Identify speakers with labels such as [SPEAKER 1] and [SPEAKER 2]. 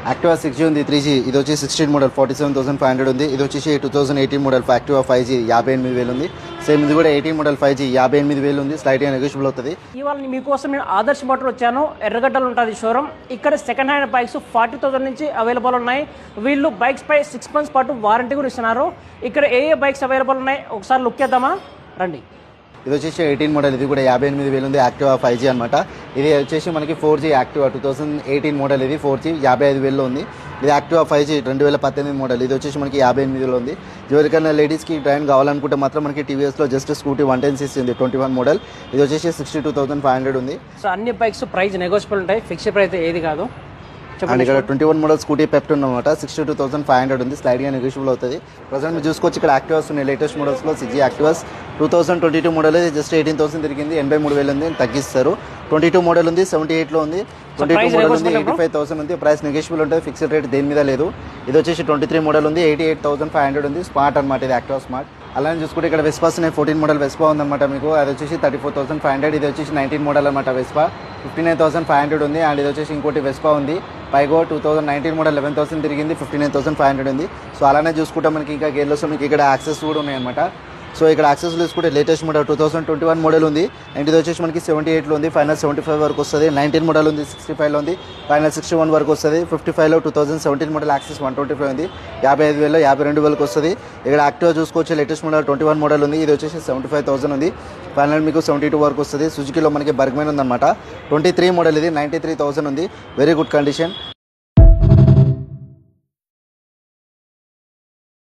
[SPEAKER 1] Activa 6G ఉంది 3G, ఇది వచ్చి 16 మోడల్ 47,500 ఉంది. ఇది వచ్చేసి 2018 మోడల్ యాక్టివా 5G 58,000 ఉంది. సేమ్ ఇది కూడా 18 మోడల్ 5G 58,000 ఉంది. స్లైట్గా నెగోషియబుల్ అవుతుంది.
[SPEAKER 2] ఇవాళ మీకోసం నేను ఆదర్శ్ మోటార్ వచ్చాను. ఎర్రగడ్డలు ఉంటుంది షోరూమ్. ఇక్కడ సెకండ్ హ్యాండ్ బైక్స్ 40,000 నుంచి అవైలబుల్ ఉన్నాయి. వీళ్ళు బైక్స్ పై 6 months పాటు వారంటీ కూడా ఇస్తున్నారు. ఇక్కడ ఏ బైక్స్ అవైలబుల్ ఉన్నాయి ఒకసారి లుక్ చేద్దామా రండి.
[SPEAKER 1] ఇది వచ్చేసి 18 మోడల్, ఇది కూడా 58,000 ఉంది. యాక్టివా 5G అనమాట. ఇది వచ్చేసి మనకి 4G యాక్టివా 2018 మోడల్, ఇది 4G 55,000 ఉంది. ఇది యాక్టివా 5G 2018 మోడల్, ఇది వచ్చేసి మనకి 58,000 ఉంది. ఎవరికైనా లేడీస్కి ట్రైన్ కావాలనుకుంటే మాత్రం మనకి టీవీఎస్లో జస్ట్ స్కూటీ 110cc ఉంది 21 మోడల్, ఇది వచ్చేసి 62,500 ఉంది.
[SPEAKER 2] సో అన్ని బైక్స్ ప్రైస్ నెగోషియబుల్ ఉంటాయి, ఫిక్స్డ్ ప్రైస్ ఏది కాదు.
[SPEAKER 1] అండ్ ఇక్కడ 21 మోడల్ స్కూటీ పెప్ట్ అనమాట 62,500 ఉంది. స్లైడ్గా నెగోషియబుల్ అవుతుంది. ప్రజెంట్ మీరు చూసుకోవచ్చు ఇక్కడ యాక్టివాస్ ఉన్నాయి. లేటెస్ట్ మోడల్స్లో 6G యాక్టివాస్ 2022 మోడల్, జస్ట్ 18,000 తిరిగింది, 83,000 ఉంది, తగ్గిస్తారు. 22 మోడల్ ఉంది, 78లో ఉంది. 22 మోడల్ ఉంది, 85,000 ఉంది. ప్రైస్ నెగోషియబుల్ ఉంటుంది, ఫిక్స్డ్ రేట్ దేని మీద లేదు. ఇది వచ్చేసి 23 మోడల్ ఉంది, 88,500 ఉంది. స్మార్ట్ అనమాట, ఇది యాక్టివా స్మార్ట్. అలానే చూసుకుంటే ఇక్కడ వెస్పాస్ ఉన్నాయి. 14 మోడల్ వెస్పా ఉందన్నమాట మీకు, అది వచ్చేసి 34,500. ఇది వచ్చేసి 19 మోడల్ అనమాట వెస్పా 59,500 ఉంది. అండ్ ఇది వచ్చేసి ఇంకోటి వెస్పా ఉంది పైగో 2019 మోడల్ 11,000 తిరిగింది, 59,500 ఉంది. సో అలానే చూసుకుంటే మనకి ఇంకా గేర్లెస్ మీకు ఇక్కడ యాక్సెస్ కూడా ఉన్నాయన్నమాట. సో ఇక్కడ యాక్సెస్ చూసుకుంటే లేటెస్ట్ మోడల్ 2021 మోడల్ ఉంది. అండ్ ఇది వచ్చేసి మనకి 78లో ఉంది, ఫైనల్ 75 వరకు వస్తుంది. 19 మోడల్ ఉంది, 65లో ఉంది, ఫైనల్ 61 వరకు వస్తుంది. 55లో 2017 మోడల్ యాక్సెస్ 125 ఉంది, 55,000 52,000 వస్తుంది. ఇక్కడ యాక్టివా చూసుకోవచ్చు, లేటెస్ట్ మోడల్ 21 మోడల్ ఉంది, ఇది వచ్చేసి 75,000 ఉంది, ఫైనల్ మీకు 72 వరకు వస్తుంది. సుజుకిలో మనకి బర్గ్మెన్ ఉందన్నమాట 23 మోడల్, ఇది 93,000 ఉంది, వెరీ గుడ్ కండిషన్.